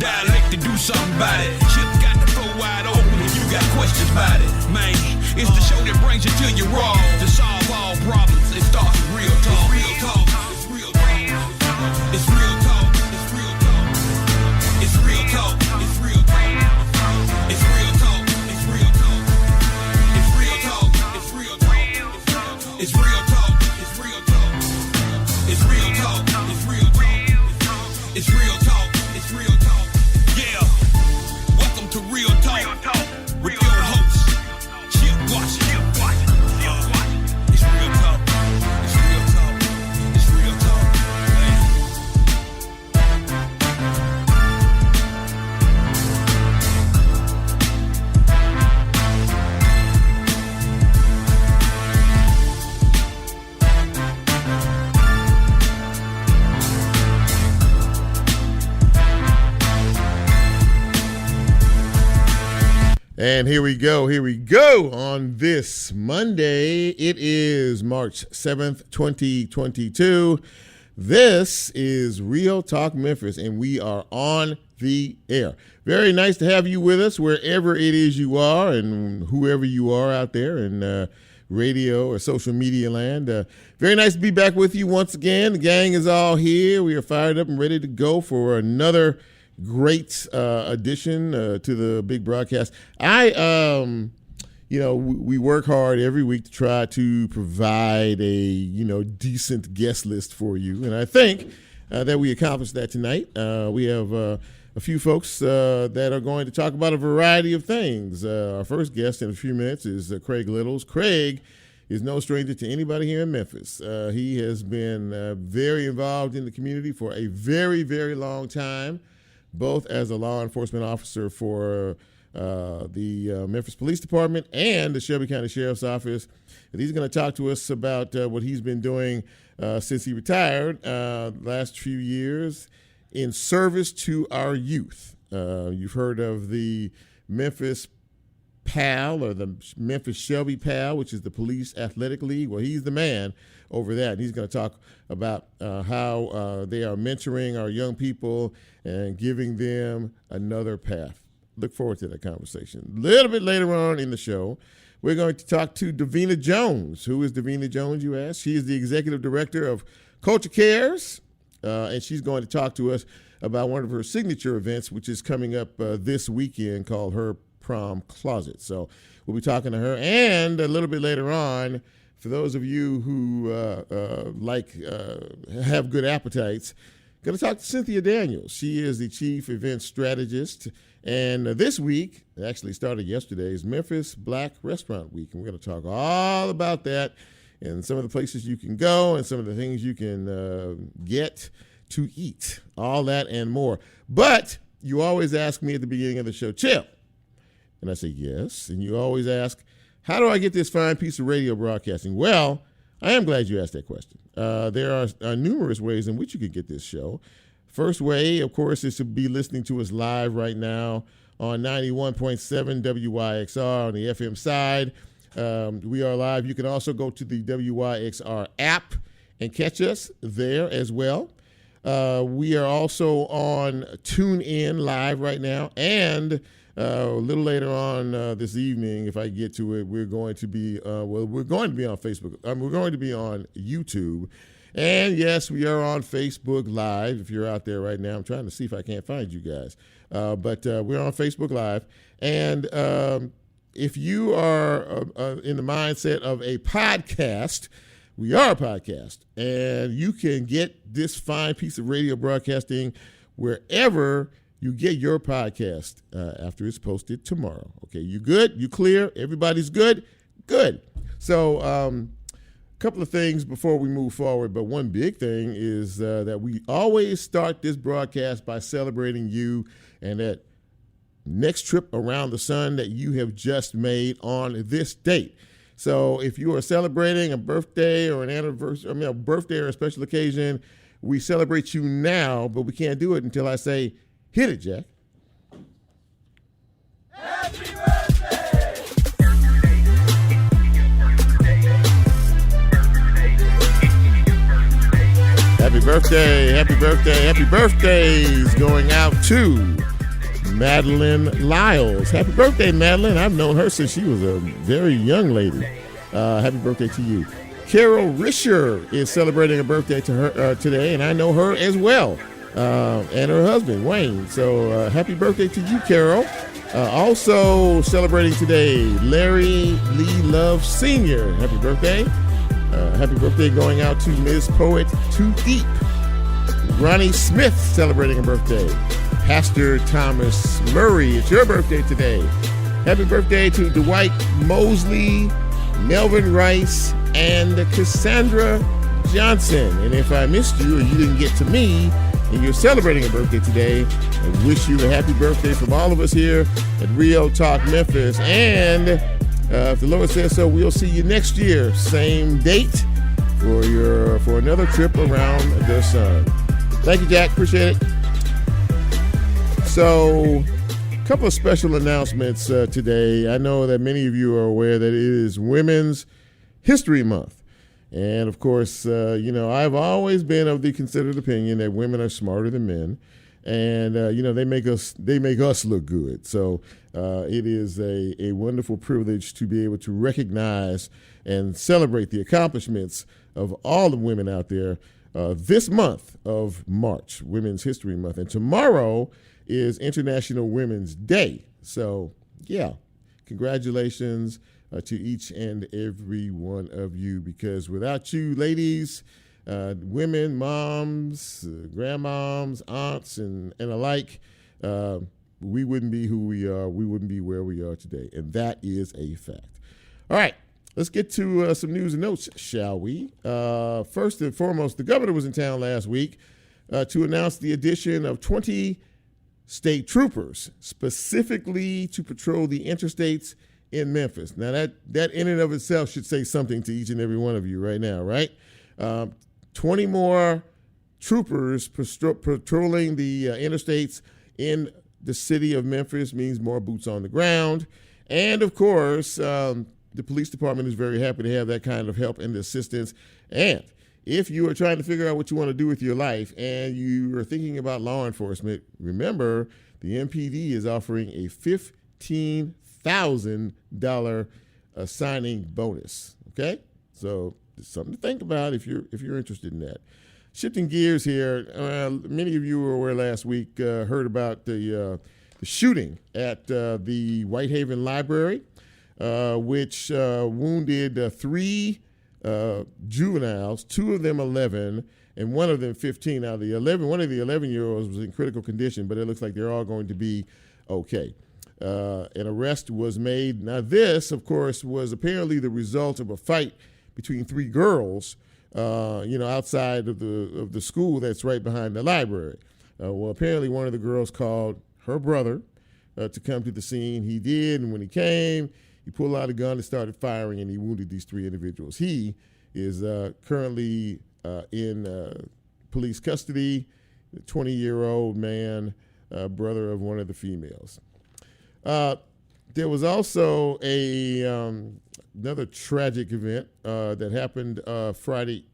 dialect to do something about it. Ship got the flow wide open if you got questions about it. Man, it's the show that brings you to your raw. To solve all problems, it starts with real talk. Real talk. It's real talk. It's real talk. It's real talk. It's real talk. It's real talk. It's real talk. It's real talk. It's real talk. It's real talk. It's real talk. It's real talk. It's real talk. It's real talk. It's real talk. It's real talk. Yeah. Welcome to Real Talk with your host, Chip Washington. It's real talk. It's real talk. It's real talk. And here we go on this Monday. It is March 7th, 2022. This is Real Talk Memphis, and we are on the air. Very nice to have you with us wherever it is you are and whoever you are out there in radio or social media land. Very nice to be back with you once again. The gang is all here. We are fired up and ready to go for another great addition to the big broadcast. We work hard every week to try to provide a, decent guest list for you. And I think that we accomplished that tonight. We have a few folks that are going to talk about a variety of things. Our first guest in a few minutes is Craig Littles. Craig is no stranger to anybody here in Memphis. He has been very involved in the community for a very, very long time, both as a law enforcement officer for the Memphis Police Department and the Shelby County Sheriff's Office. And he's going to talk to us about what he's been doing since he retired last few years in service to our youth. You've heard of the Memphis PAL or the Memphis Shelby PAL, which is the Police Athletic League. Well, he's the man over that. And he's going to talk about how they are mentoring our young people and giving them another path. Look forward to that conversation. A little bit later on in the show, we're going to talk to Davina Jones. Who is Davina Jones, you ask? She is the executive director of Culture Cares, and she's going to talk to us about one of her signature events, which is coming up this weekend, called her Prom Closet. So we'll be talking to her. And a little bit later on, for those of you who have good appetites, going to talk to Cynthia Daniels. She is the chief event strategist. And this week, actually started yesterday, is Memphis Black Restaurant Week. And we're going to talk all about that and some of the places you can go and some of the things you can get to eat. All that and more. But you always ask me at the beginning of the show, Chip. And I say, yes. And you always ask, how do I get this fine piece of radio broadcasting? Well, I am glad you asked that question. There are numerous ways in which you can get this show. First way, of course, is to be listening to us live right now on 91.7 WYXR on the FM side. We are live. You can also go to the WYXR app and catch us there as well. We are also on TuneIn live right now, and a little later on this evening, if I get to it, we're going to be on Facebook. We're going to be on YouTube. And yes, we are on Facebook Live. If you're out there right now, I'm trying to see if I can't find you guys. But we're on Facebook Live. And if you are in the mindset of a podcast, we are a podcast. And you can get this fine piece of radio broadcasting wherever you get your podcast after it's posted tomorrow. Okay, you good? You clear? Everybody's good? Good. So, couple of things before we move forward, but one big thing is that we always start this broadcast by celebrating you and that next trip around the sun that you have just made on this date. So if you are celebrating a birthday or an anniversary, a birthday or a special occasion, we celebrate you now, but we can't do it until I say, hit it, Jack. Happy birthday! Happy birthday, happy birthday, happy birthdays going out to Madeline Lyles. Happy birthday, Madeline. I've known her since she was a very young lady. Happy birthday to you. Carol Risher is celebrating a birthday to her today, and I know her as well, and her husband, Wayne. So happy birthday to you, Carol. Also celebrating today, Larry Lee Love Sr. Happy birthday. Happy birthday going out to Ms. Poet Too Deep. Ronnie Smith celebrating a birthday. Pastor Thomas Murray, it's your birthday today. Happy birthday to Dwight Mosley, Melvin Rice, and Cassandra Johnson. And if I missed you or you didn't get to me and you're celebrating a birthday today, I wish you a happy birthday from all of us here at Real Talk Memphis. And if the Lord says so, we'll see you next year, same date for another trip around the sun. Thank you, Jack. Appreciate it. So, a couple of special announcements today. I know that many of you are aware that it is Women's History Month. And of course, I've always been of the considered opinion that women are smarter than men. And, they make us look good. So it is a wonderful privilege to be able to recognize and celebrate the accomplishments of all the women out there this month of March, Women's History Month. And tomorrow is International Women's Day. So, yeah, congratulations to each and every one of you, because without you ladies, women, moms, grandmoms, aunts, and alike, we wouldn't be who we are. We wouldn't be where we are today. And that is a fact. All right, let's get to some news and notes, shall we? First and foremost, the governor was in town last week to announce the addition of 20 state troopers, specifically to patrol the interstates in Memphis. Now, that in and of itself should say something to each and every one of you right now, right? 20 more troopers patrolling the interstates in the city of Memphis means more boots on the ground. And, of course, the police department is very happy to have that kind of help and assistance. And if you are trying to figure out what you want to do with your life and you are thinking about law enforcement, remember the MPD is offering a $15,000 signing bonus. Okay, so it's something to think about if you're interested in that. Shifting gears here, many of you were aware last week, heard about the shooting at the Whitehaven Library, which wounded 3 juveniles, 2 of them 11, and 1 of them 15. Now, one of the 11-year-olds was in critical condition, but it looks like they're all going to be okay. An arrest was made. Now, this, of course, was apparently the result of a fight between 3 girls, outside of the school that's right behind the library. Well, apparently one of the girls called her brother to come to the scene. He did, and when he came, he pulled out a gun and started firing, and he wounded these 3 individuals. He is currently in police custody, a 20-year-old man, brother of one of the females. There was also another tragic event that happened Friday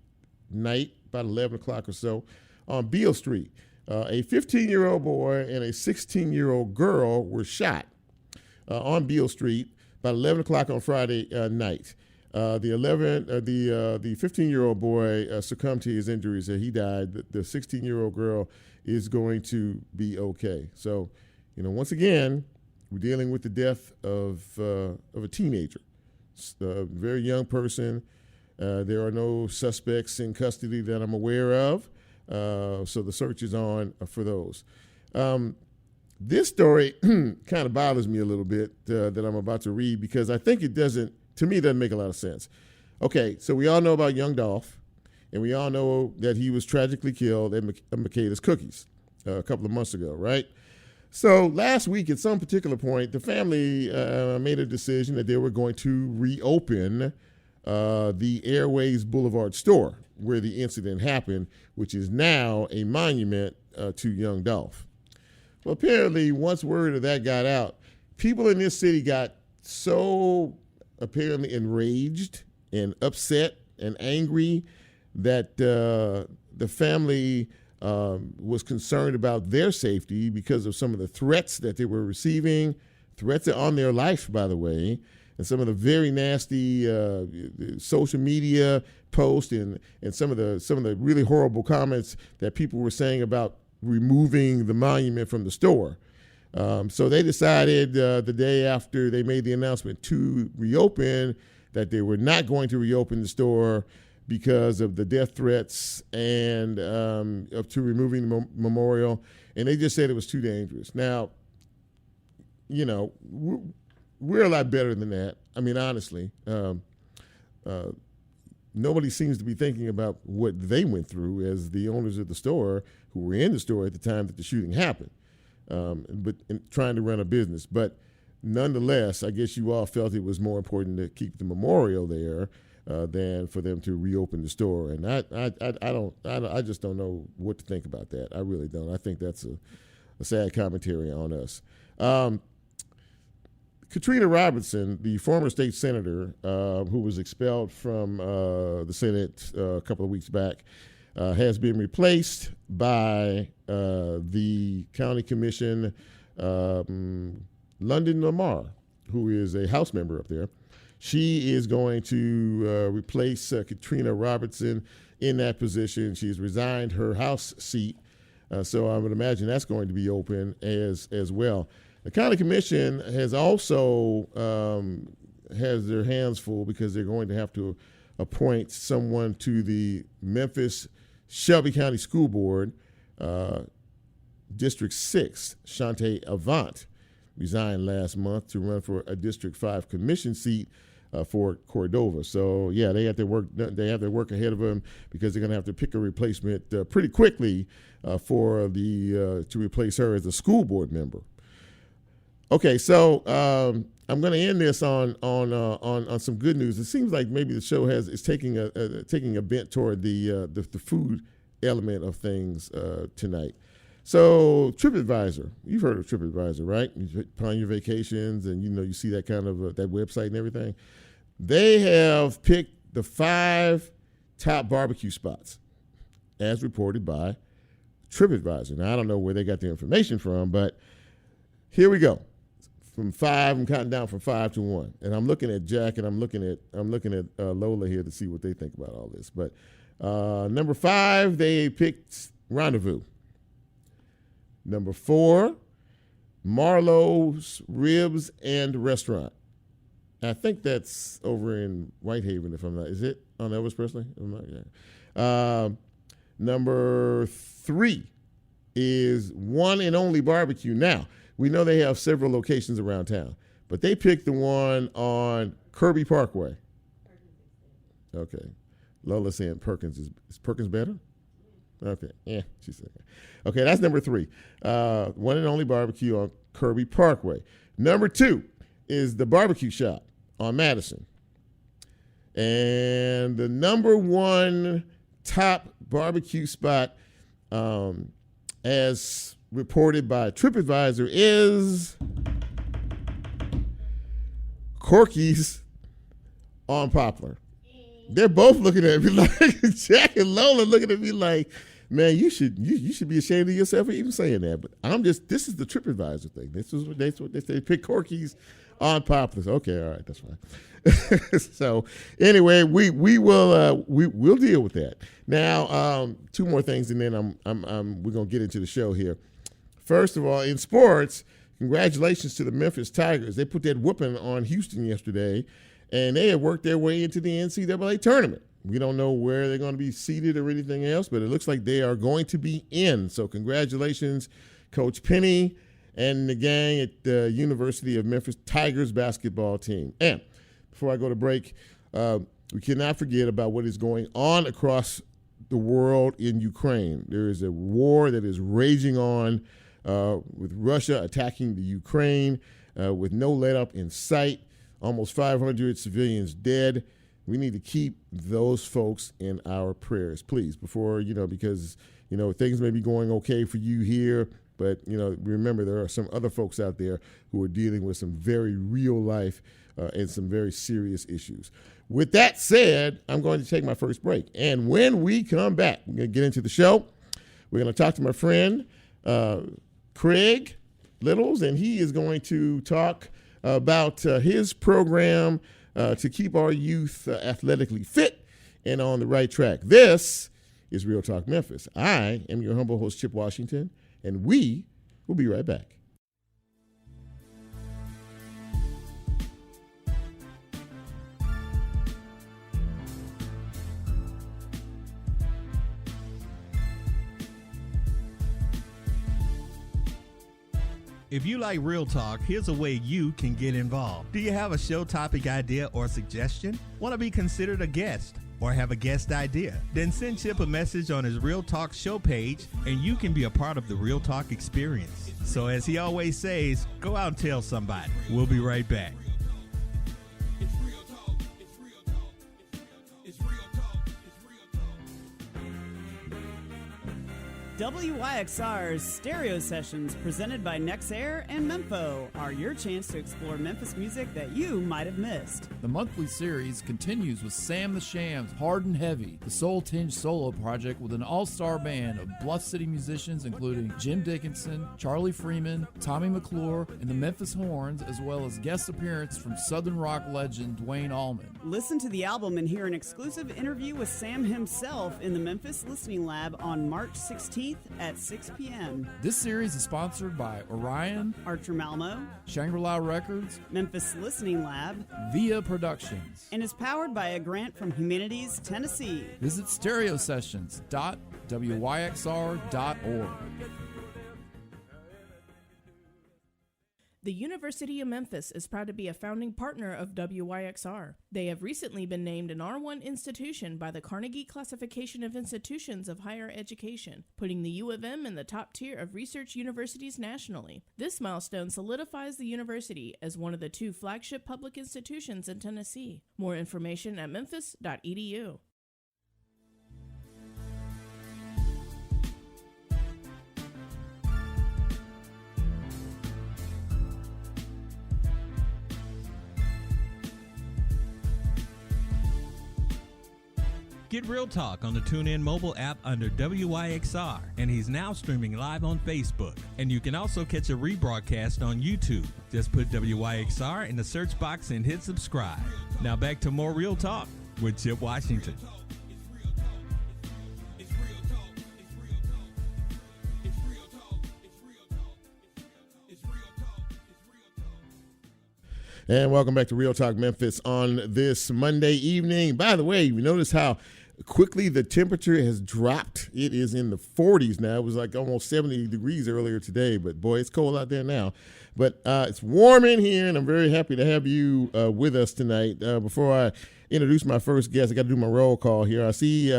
night, about 11 o'clock or so, on Beale Street. A 15-year-old boy and a 16-year-old girl were shot on Beale Street about 11 o'clock on Friday night. The 15-year-old boy succumbed to his injuries. He died. The 16-year-old girl is going to be okay. So, once again, we're dealing with the death of a teenager, a very young person. There are no suspects in custody that I'm aware of, so the search is on for those. This story kind of bothers me a little bit that I'm about to read, because I think it doesn't make a lot of sense. Okay, so we all know about young Dolph, and we all know that he was tragically killed at Makeda's Cookies a couple of months ago, right? So last week, at some particular point, the family made a decision that they were going to reopen the Airways Boulevard store where the incident happened, which is now a monument to young Dolph. Well, apparently, once word of that got out, people in this city got so apparently enraged and upset and angry that the family was concerned about their safety because of some of the threats that they were receiving, threats on their life, by the way, and some of the very nasty social media posts and some of the really horrible comments that people were saying about removing the monument from the store. So they decided the day after they made the announcement to reopen that they were not going to reopen the store because of the death threats and up to removing the memorial. And they just said it was too dangerous. Now, you know, we're a lot better than that. I mean, honestly, nobody seems to be thinking about what they went through as the owners of the store who were in the store at the time that the shooting happened, but trying to run a business. But nonetheless, I guess you all felt it was more important to keep the memorial there than for them to reopen the store. And I just don't know what to think about that. I really don't. I think that's a sad commentary on us. Katrina Robertson, the former state senator who was expelled from the Senate a couple of weeks back, has been replaced by the county commission, London Lamar, who is a House member up there. She is going to replace Katrina Robertson in that position. She's resigned her House seat, so I would imagine that's going to be open as well. The county commission has also has their hands full because they're going to have to appoint someone to the Memphis Shelby County School Board, District 6. Shantae Avant resigned last month to run for a District 5 commission seat for Cordova. So yeah, they have their work ahead of them because they're going to have to pick a replacement pretty quickly for to replace her as a school board member. Okay, so I'm going to end this on some good news. It seems like maybe the show is taking a bent toward the food element of things tonight. So TripAdvisor, you've heard of TripAdvisor, right? You plan your vacations, and you see that kind of that website and everything. They have picked the 5 top barbecue spots, as reported by TripAdvisor. Now I don't know where they got the information from, but here we go. From 5, I'm counting down from 5 to 1, and I'm looking at Jack and I'm looking at Lola here to see what they think about all this. But number 5, they picked Rendezvous. Number 4, Marlowe's Ribs and Restaurant. I think that's over in Whitehaven, if I'm not. Is it on Elvis Presley? I'm not. Yeah. Number 3 is One and Only Barbecue. Now, we know they have several locations around town, but they picked the one on Kirby Parkway. Okay. Lola saying Perkins. Is Perkins better? Okay. Yeah, she said. Okay, that's number 3. One and Only Barbecue on Kirby Parkway. Number 2 is the Barbecue Shop on Madison. And the number 1 top barbecue spot, as reported by TripAdvisor, is Corky's on Poplar. They're both looking at me like, Jack and Lola looking at me like, man, you should be ashamed of yourself for even saying that. But this is the TripAdvisor thing. This is what they say. Pick Corky's on Poplar. Okay, all right, that's fine. So anyway, we'll deal with that. Now, 2 more things, and then we're gonna get into the show here. First of all, in sports, congratulations to the Memphis Tigers. They put that whooping on Houston yesterday, and they have worked their way into the NCAA tournament. We don't know where they're going to be seated or anything else, but it looks like they are going to be in. So congratulations, Coach Penny and the gang at the University of Memphis Tigers basketball team. And before I go to break, we cannot forget about what is going on across the world in Ukraine. There is a war that is raging on with Russia attacking the Ukraine with no let-up in sight. Almost 500 civilians dead. We need to keep those folks in our prayers, please, before, because, things may be going okay for you here, but, remember there are some other folks out there who are dealing with some very real life and some very serious issues. With that said, I'm going to take my first break. And when we come back, we're going to get into the show. We're going to talk to my friend, Craig Littles, and he is going to talk about his program to keep our youth athletically fit and on the right track. This is Real Talk Memphis. I am your humble host, Chip Washington, and we will be right back. If you like Real Talk, here's a way you can get involved. Do you have a show topic idea or suggestion? Want to be considered a guest or have a guest idea? Then send Chip a message on his Real Talk show page and you can be a part of the Real Talk experience. So as he always says, go out and tell somebody. We'll be right back. WYXR's Stereo Sessions, presented by NextAir and Mempho, are your chance to explore Memphis music that you might have missed. The monthly series continues with Sam the Sham's Hard and Heavy, the soul-tinged solo project with an all-star band of Bluff City musicians including Jim Dickinson, Charlie Freeman, Tommy McClure, and the Memphis Horns, as well as guest appearance from Southern rock legend Dwayne Allman. Listen to the album and hear an exclusive interview with Sam himself in the Memphis Listening Lab on March 16th at 6 p.m. This series is sponsored by Orion, Archer Malmo, Shangri-La Records, Memphis Listening Lab, Via Productions, and is powered by a grant from Humanities Tennessee. Visit stereosessions.wyxr.org. The University of Memphis is proud to be a founding partner of WYXR. They have recently been named an R1 institution by the Carnegie Classification of Institutions of Higher Education, putting the U of M in the top tier of research universities nationally. This milestone solidifies the university as one of the 2 flagship public institutions in Tennessee. More information at memphis.edu. Get Real Talk on the TuneIn mobile app under WYXR, and he's now streaming live on Facebook. And you can also catch a rebroadcast on YouTube. Just put WYXR in the search box and hit subscribe. Now back to more Real Talk with Chip Washington. And welcome back to Real Talk Memphis on this Monday evening. By the way, you notice how quickly the temperature has dropped. It is in the 40s now. It was like almost 70 degrees earlier today, but boy, it's cold out there now. But it's warm in here, and I'm very happy to have you with us tonight. Before I introduce my first guest, I got to do my roll call here. I see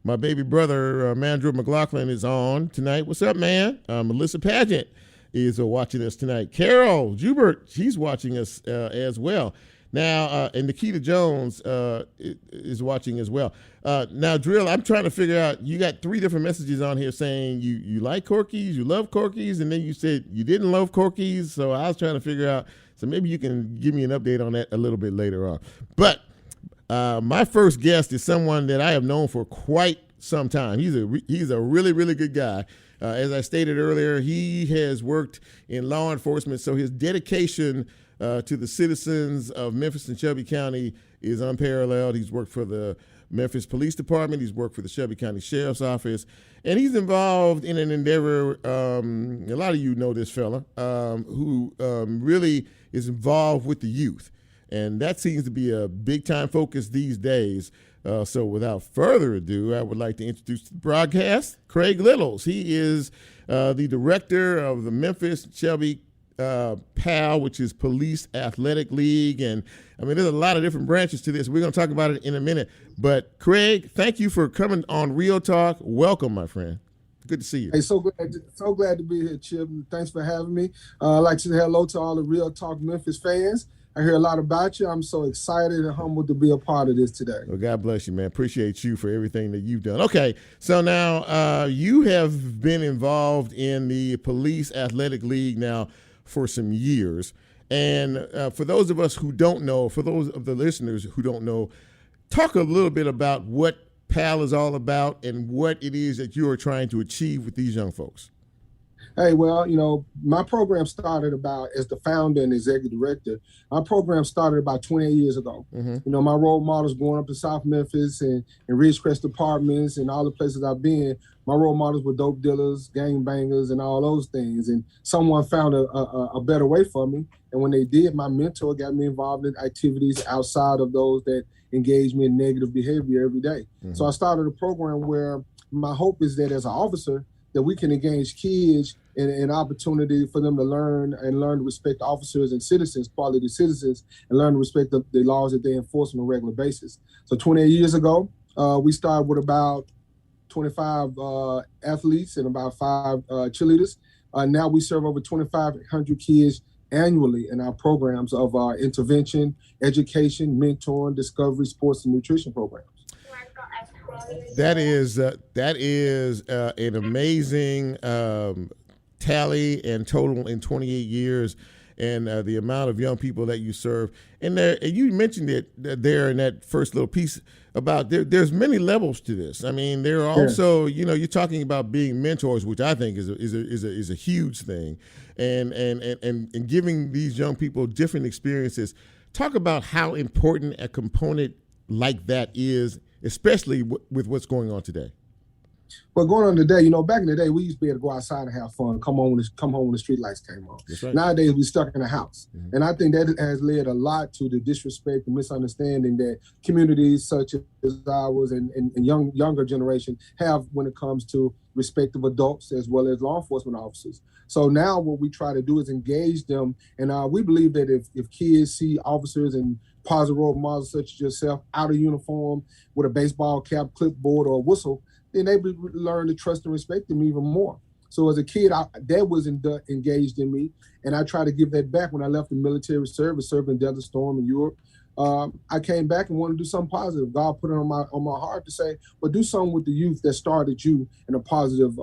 my baby brother, Mandrew McLaughlin, is on tonight. What's up, man? Melissa Pageant is watching us tonight. Carol Jubert, she's watching us as well. Now, and Davina Jones is watching as well. Now, Drill, I'm trying to figure out, you got 3 different messages on here saying you like Corky's, you love Corky's, and then you said you didn't love Corky's. So I was trying to figure out, so maybe you can give me an update on that a little bit later on. But my first guest is someone that I have known for quite some time. He's a really, really good guy. As I stated earlier, he has worked in law enforcement, so his dedication to the citizens of Memphis and Shelby County is unparalleled. He's worked for the Memphis Police Department. He's worked for the Shelby County Sheriff's Office. And he's involved in an endeavor, a lot of you know this fella, who really is involved with the youth. And that seems to be a big-time focus these days. So without further ado, I would like to introduce to the broadcast Craig Littles. He is the director of the Memphis Shelby PAL, which is Police Athletic League. And I mean, there's a lot of different branches to this. We're going to talk about it in a minute. But Craig, thank you for coming on Real Talk. Welcome, my friend. Good to see you. Hey, so glad to be here, Chip. Thanks for having me. I'd like to say hello to all the Real Talk Memphis fans. I hear a lot about you. I'm so excited and humbled to be a part of this today. Well, God bless you, man. Appreciate you for everything that you've done. Okay, so now you have been involved in the Police Athletic League now for some years. And for those of us who don't know, for those of the listeners who don't know, talk a little bit about what PAL is all about and what it is that you are trying to achieve with these young folks. Hey, well, my program started as the founder and executive director, my program started about 28 years ago. Mm-hmm. My role models growing up in South Memphis and Ridgecrest Apartments and all the places I've been, my role models were dope dealers, gangbangers, and all those things. And someone found a better way for me. And when they did, my mentor got me involved in activities outside of those that engage me in negative behavior every day. Mm-hmm. So I started a program where my hope is that as an officer, that we can engage kids in an opportunity for them to learn to respect officers and citizens, quality citizens, and learn to respect the laws that they enforce on a regular basis. So 28 years ago, we started with about 25 athletes and about 5 cheerleaders. Now we serve over 2,500 kids annually in our programs of intervention, education, mentoring, discovery, sports, and nutrition programs. That is an amazing tally and total in 28 years, and the amount of young people that you serve. And you mentioned it there in that first little piece about there's many levels to this. I mean, there are also you're talking about being mentors, which I think is a huge thing, and giving these young people different experiences. Talk about how important a component like that is, especially with what's going on today. But going on today, back in the day, we used to be able to go outside and have fun, come home when the street lights came on. That's right. Nowadays, we're stuck in the house. Mm-hmm. And I think that has led a lot to the disrespect and misunderstanding that communities such as ours and younger generation have when it comes to respect of adults as well as law enforcement officers. So now what we try to do is engage them. And we believe that if kids see officers and positive role models such as yourself out of uniform with a baseball cap, clipboard, or a whistle, then they learn to trust and respect them even more. So as a kid, that was engaged in me, and I tried to give that back when I left the military service, serving Desert Storm in Europe. I came back and wanted to do something positive. God put it on my heart to say, well, do something with the youth that started you in a positive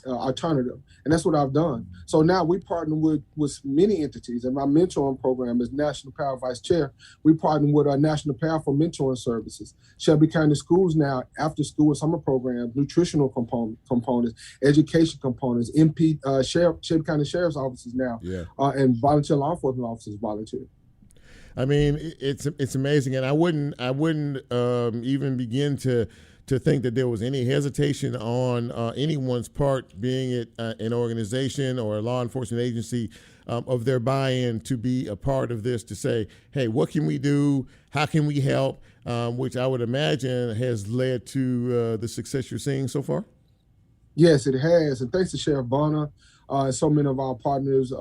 alternative. And that's what I've done. So now we partner with many entities, and my mentoring program is National PAL Vice Chair. We partner with our National PAL for mentoring services. Shelby County Schools now, after school and summer programs, nutritional components, education components, Shelby County Sheriff's offices now, and volunteer law enforcement officers volunteer. I mean, it's amazing, and I wouldn't even begin to think that there was any hesitation on anyone's part, being it an organization or a law enforcement agency, of their buy-in to be a part of this, to say, hey, what can we do? How can we help? Which I would imagine has led to the success you're seeing so far. Yes, it has, and thanks to Sheriff Bonner and so many of our partners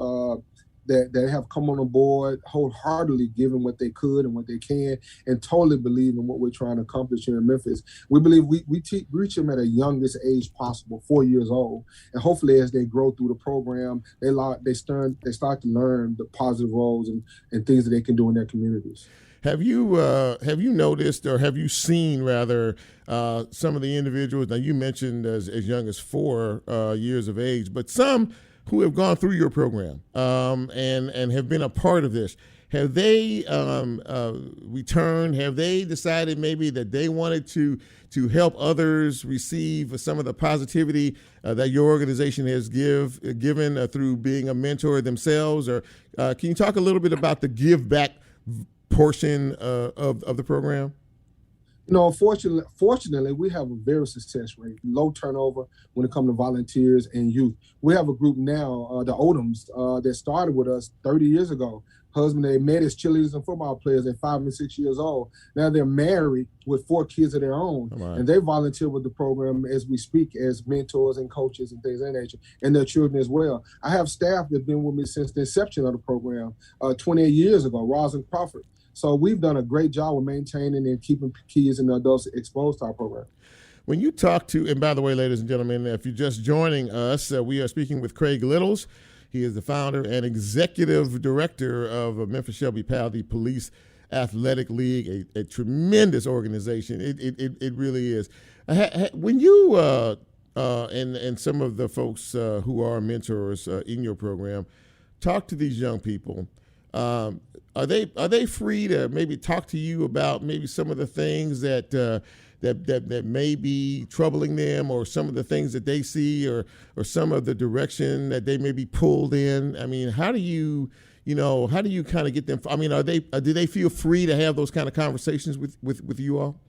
that have come on board wholeheartedly, giving what they could and what they can, and totally believe in what we're trying to accomplish here in Memphis. We believe we reach them at the youngest age possible, 4 years old, and hopefully as they grow through the program, they start to learn the positive roles and things that they can do in their communities. Have you noticed, or have you seen rather, some of the individuals? Now you mentioned as young as 4 years of age, but some who have gone through your program and have been a part of this, have they returned? Have they decided maybe that they wanted to help others receive some of the positivity that your organization has given through being a mentor themselves? Or can you talk a little bit about the give back portion of the program? Fortunately, we have a very success rate, low turnover when it comes to volunteers and youth. We have a group now, the Odoms, that started with us 30 years ago. They met as cheerleaders and football players at 5 and 6 years old. Now they're married with 4 kids of their own, and they volunteer with the program as we speak as mentors and coaches and things of that nature, and their children as well. I have staff that's been with me since the inception of the program 28 years ago, Roz and Crawford. So we've done a great job of maintaining and keeping kids and adults exposed to our program. When you talk to, and by the way, ladies and gentlemen, if you're just joining us, we are speaking with Craig Littles. He is the founder and executive director of Memphis Shelby PAL, the Police Athletic League, a tremendous organization. It really is. When you and some of the folks who are mentors in your program talk to these young people, are they free to maybe talk to you about maybe some of the things that that may be troubling them, or some of the things that they see, or some of the direction that they may be pulled in? I mean, how do you kind of get them? I mean, do they feel free to have those kind of conversations with you all?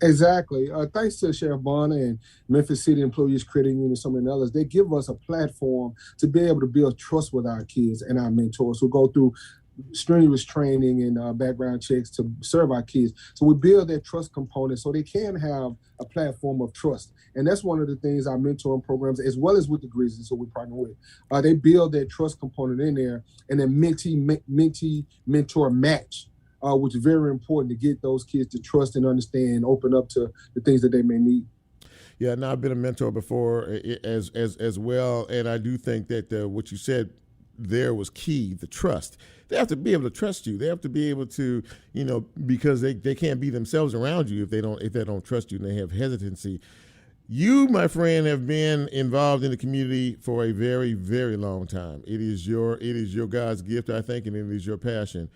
Exactly. Thanks to Sheriff Bonner and Memphis City Employees Credit Union and so many others, they give us a platform to be able to build trust with our kids and our mentors who go through strenuous training and background checks to serve our kids. So we build that trust component so they can have a platform of trust. And that's one of the things our mentoring programs, as well as with the Grizzlies, who we partner with, they build that trust component in there, and then mentee-mentor match, which is very important to get those kids to trust and understand and open up to the things that they may need. Yeah, now I've been a mentor before as well, and I do think that what you said there was key, the trust. They have to be able to trust you. They have to be able to, because they can't be themselves around you if they don't trust you and they have hesitancy. You, my friend, have been involved in the community for a very, very long time. It is your God's gift, I think, and it is your passion.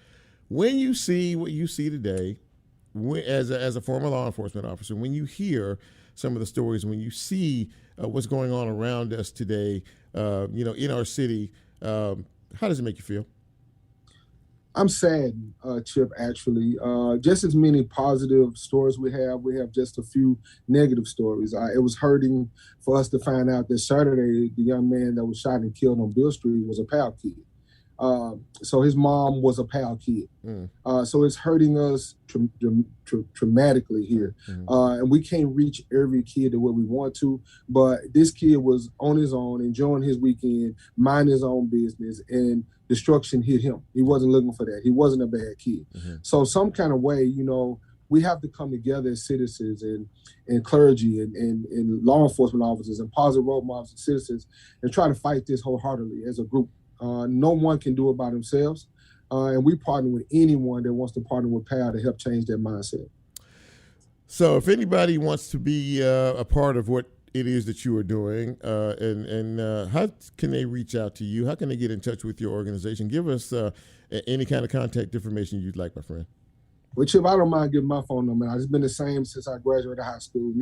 When you see what you see today, as a former law enforcement officer, when you hear some of the stories, when you see what's going on around us today, in our city, how does it make you feel? I'm sad, Chip, actually. Just as many positive stories we have just a few negative stories. It was hurting for us to find out that Saturday, the young man that was shot and killed on Bill Street was a PAL kid. So his mom was a PAL kid. So it's hurting us dramatically here. And we can't reach every kid the way we want to, but this kid was on his own, enjoying his weekend, minding his own business, and destruction hit him. He wasn't looking for that. He wasn't a bad kid. So some kind of way, we have to come together as citizens and clergy and law enforcement officers and positive role models and citizens and try to fight this wholeheartedly as a group. No one can do it by themselves. And we partner with anyone that wants to partner with PAL to help change their mindset. So if anybody wants to be a part of what it is that you are doing, and how can they reach out to you? How can they get in touch with your organization? Give us any kind of contact information you'd like, my friend. Well, Chip, I don't mind giving my phone number. It's been the same since I graduated high school.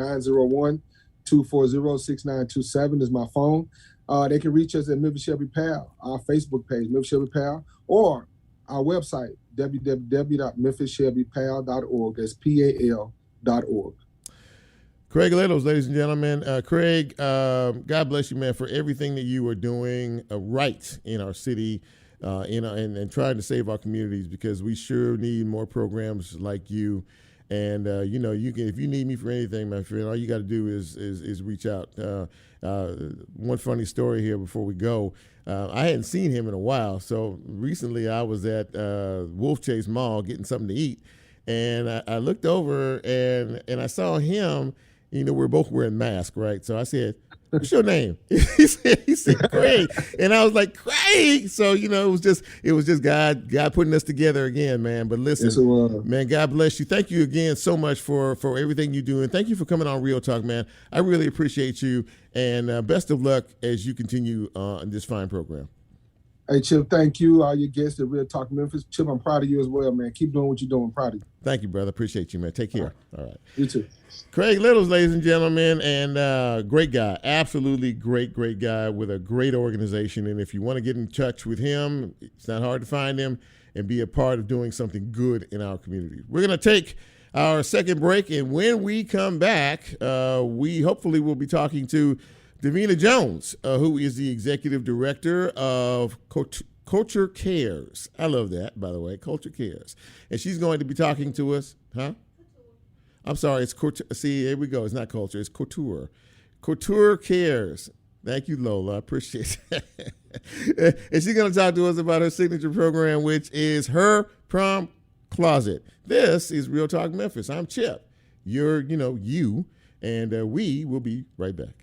901-240-6927 is my phone. They can reach us at Memphis Shelby PAL, our Facebook page, Memphis Shelby PAL, or our website, www.memphisshelbypal.org. That's PAL.org. Craig Letos, ladies and gentlemen. Craig, God bless you, man, for everything that you are doing right in our city, and trying to save our communities, because we sure need more programs like you. And you can, if you need me for anything, my friend, all you got to do is reach out. One funny story here before we go. I hadn't seen him in a while, so recently I was at Wolf Chase Mall getting something to eat, and I looked over and I saw him. We're both wearing masks, right? So I said, "What's your name?" he said, "Craig," and I was like, "Craig." So it was just God putting us together again, man. But listen, man, God bless you. Thank you again so much for everything you do, and thank you for coming on Real Talk, man. I really appreciate you, and best of luck as you continue on this fine program. Hey, Chip, thank you. All your guests at Real Talk Memphis. Chip, I'm proud of you as well, man. Keep doing what you're doing. Proud of you. Thank you, brother. Appreciate you, man. Take care. All right. You too. Craig Littles, ladies and gentlemen, and great guy. Absolutely great guy with a great organization. And if you want to get in touch with him, it's not hard to find him and be a part of doing something good in our community. We're going to take our second break, and when we come back, we hopefully will be talking to Davina Jones, who is the executive director of Couture Cares. I love that, by the way, Couture Cares. And she's going to be talking to us, huh? I'm sorry, it's Couture. See, here we go. It's not Culture, it's Couture. Couture Cares. Thank you, Lola. I appreciate that. And she's going to talk to us about her signature program, which is her Prom Closet. This is Real Talk Memphis. I'm Chip. You're, you, and we will be right back.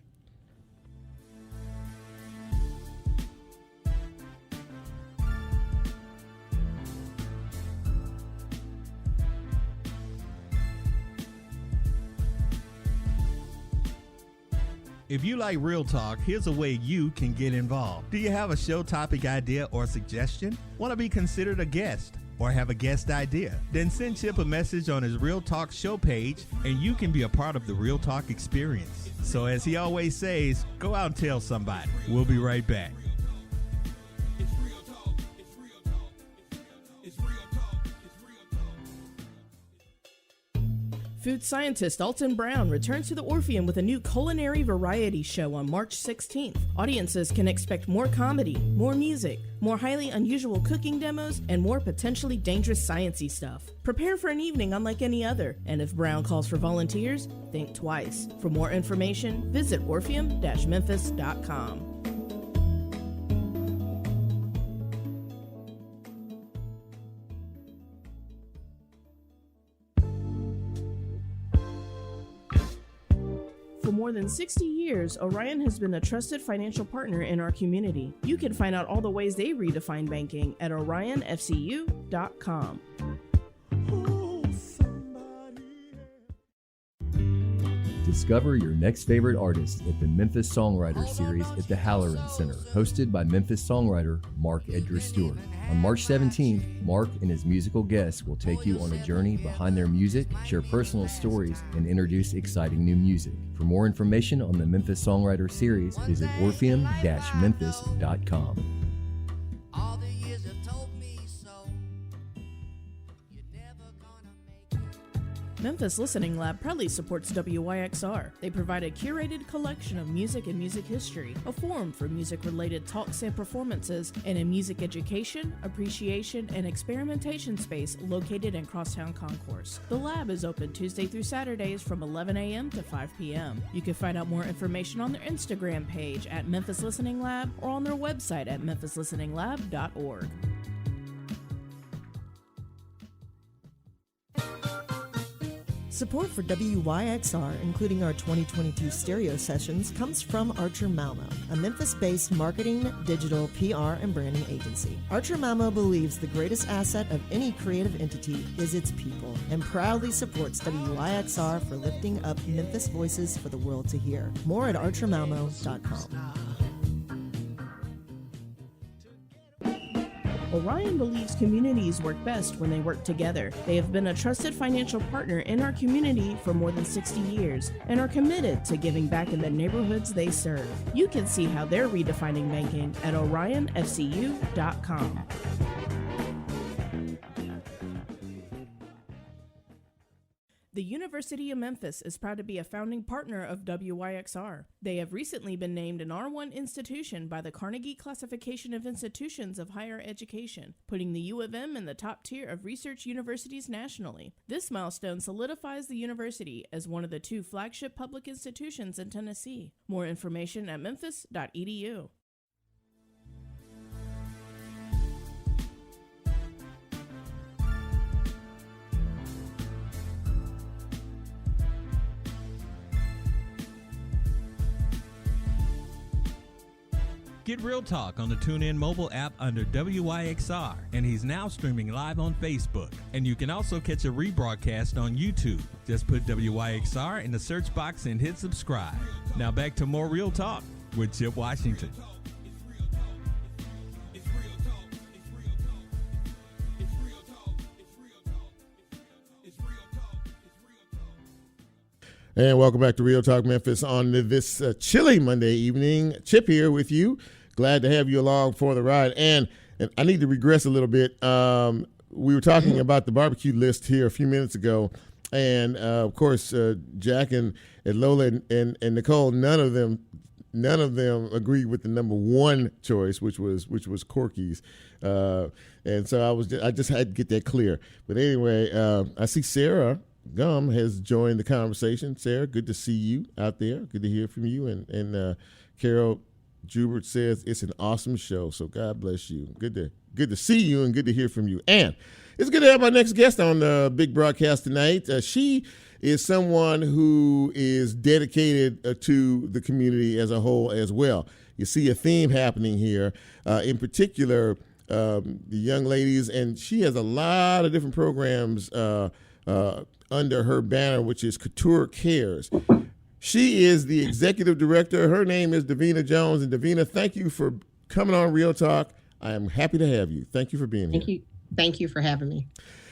If you like Real Talk, here's a way you can get involved. Do you have a show topic idea or suggestion? Want to be considered a guest? or have a guest idea? Then send Chip a message on his Real Talk show page and you can be a part of the Real Talk experience. So as he always says, go out and tell somebody. We'll be right back. Food scientist Alton Brown returns to the Orpheum with a new culinary variety show on March 16th. Audiences can expect more comedy, more music, more highly unusual cooking demos, and more potentially dangerous sciencey stuff. Prepare for an evening unlike any other, and if Brown calls for volunteers, think twice. For more information, visit orpheum-memphis.com. For more than 60 years, Orion has been a trusted financial partner in our community. You can find out all the ways they redefine banking at orionfcu.com. Discover your next favorite artist at the Memphis Songwriter Series at the Halloran Center, hosted by Memphis songwriter Mark Edgar Stewart. On March 17th, Mark and his musical guests will take you on a journey behind their music, share personal stories, and introduce exciting new music. For more information on the Memphis Songwriter Series, visit orpheum-memphis.com. Memphis Listening Lab proudly supports WYXR. They provide a curated collection of music and music history, a forum for music-related talks and performances, and a music education, appreciation, and experimentation space located in Crosstown Concourse. The lab is open Tuesday through Saturdays from 11 a.m. to 5 p.m. You can find out more information on their Instagram page at Memphis Listening Lab or on their website at memphislisteninglab.org. Support for WYXR, including our 2022 stereo sessions, comes from Archer Malmo, a Memphis-based marketing, digital, PR, and branding agency. Archer Malmo believes the greatest asset of any creative entity is its people, and proudly supports WYXR for lifting up Memphis voices for the world to hear. More at archermalmo.com. Orion believes communities work best when they work together. They have been a trusted financial partner in our community for more than 60 years and are committed to giving back in the neighborhoods they serve. You can see how they're redefining banking at orionfcu.com. The University of Memphis is proud to be a founding partner of WYXR. They have recently been named an R1 institution by the Carnegie Classification of Institutions of Higher Education, putting the U of M in the top tier of research universities nationally. This milestone solidifies the university as one of the 2 flagship public institutions in Tennessee. More information at memphis.edu. Get Real Talk on the TuneIn mobile app under WYXR, and he's now streaming live on Facebook. And you can also catch a rebroadcast on YouTube. Just put WYXR in the search box and hit subscribe. Now back to more Real Talk with Chip Washington. And welcome back to Real Talk Memphis on this chilly Monday evening. Chip here with you. Glad to have you along for the ride. And I need to regress a little bit. We were talking about the barbecue list here a few minutes ago. And, of course, Jack and Lola and Nicole, none of them agreed with the number 1 choice, which was Corky's. And so I just had to get that clear. But anyway, I see Sarah Gum has joined the conversation. Sarah, good to see you out there. Good to hear from you. And Carol Jubert says it's an awesome show. So God bless you. Good to see you and good to hear from you. And it's good to have our next guest on the big broadcast tonight. She is someone who is dedicated to the community as a whole as well. You see a theme happening here, in particular, the young ladies, and she has a lot of different programs under her banner, which is Couture Cares. She is the executive director. Her name is Davina Jones. And Davina, thank you for coming on Real Talk. I am happy to have you. Thank you for being here. Thank you for having me.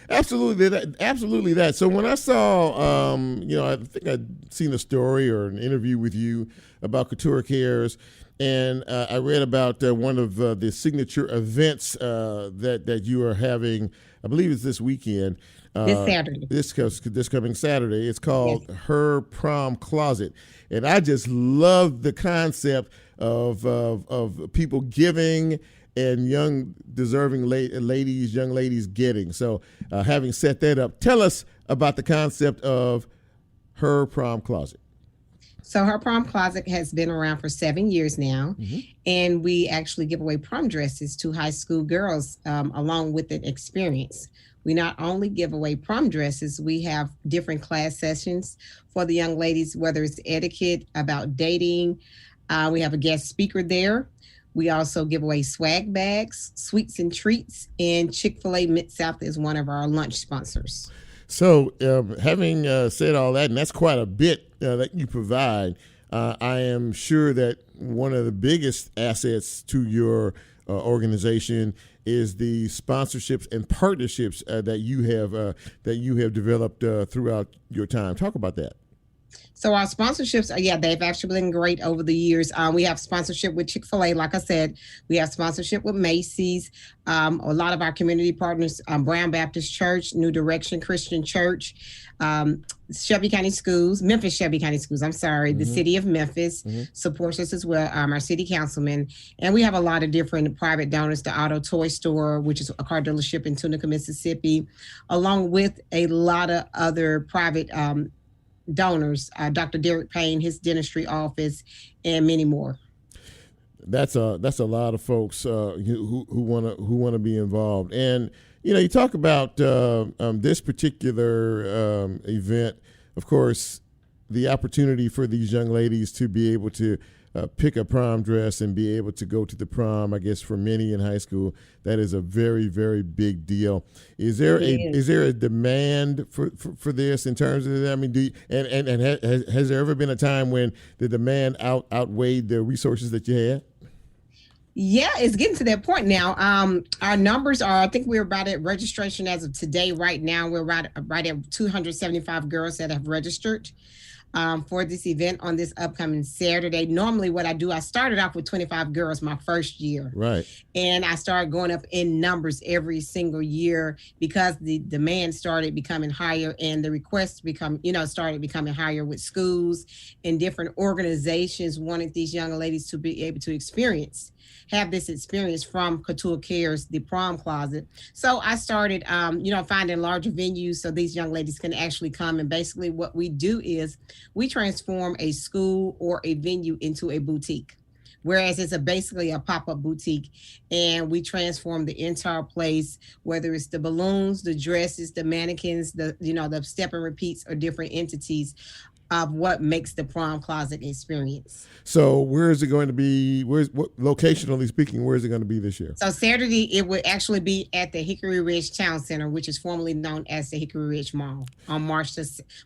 Absolutely that. So when I saw, I think I'd seen a story or an interview with you about Couture Cares, and I read about one of the signature events that you are having. I believe it's this weekend. This Saturday. This coming Saturday. It's called Her Prom Closet, and I just love the concept of people giving and young deserving young ladies getting. So having set that up, tell us about the concept of Her Prom Closet. So Her Prom Closet has been around for 7 years now, and we actually give away prom dresses to high school girls along with an experience. We not only give away prom dresses, we have different class sessions for the young ladies, whether it's etiquette, about dating. We have a guest speaker there. We also give away swag bags, sweets and treats, and Chick-fil-A Mid-South is one of our lunch sponsors. So having said all that, and that's quite a bit that you provide, I am sure that one of the biggest assets to your organization is the sponsorships and partnerships that you have developed throughout your time. Talk about that. So our sponsorships, they've actually been great over the years. We have sponsorship with Chick-fil-A, like I said. We have sponsorship with Macy's. A lot of our community partners, Brown Baptist Church, New Direction Christian Church, Shelby County Schools, Memphis Shelby County Schools, the city of Memphis supports us as well, our city councilman. And we have a lot of different private donors, the Auto Toy Store, which is a car dealership in Tunica, Mississippi, along with a lot of other private donors, Dr. Derek Payne, his dentistry office, and many more. That's a lot of folks who want to be involved. And you talk about this particular event. Of course, the opportunity for these young ladies to be able to pick a prom dress and be able to go to the prom. I guess for many in high school, that is a very, very big deal. Is there a demand for this in terms of that? I mean, has there ever been a time when the demand outweighed the resources that you had? Yeah, it's getting to that point now. Our numbers are, I think we're about at registration as of today. Right now, we're right at 275 girls that have registered for this event on this upcoming Saturday. Normally what I do, I started off with 25 girls my first year. Right. And I started going up in numbers every single year because the demand started becoming higher and the requests started becoming higher with schools and different organizations wanted these young ladies to be able to have this experience from Couture Cares, the Prom Closet. So I started, finding larger venues so these young ladies can actually come. And basically what we do is we transform a school or a venue into a boutique, whereas it's basically a pop-up boutique. And we transform the entire place, whether it's the balloons, the dresses, the mannequins, the step and repeats or different entities of what makes the Prom Closet experience. So where is it going to be? Locationally speaking, where is it going to be this year? So Saturday, it would actually be at the Hickory Ridge Town Center, which is formerly known as the Hickory Ridge Mall, on March the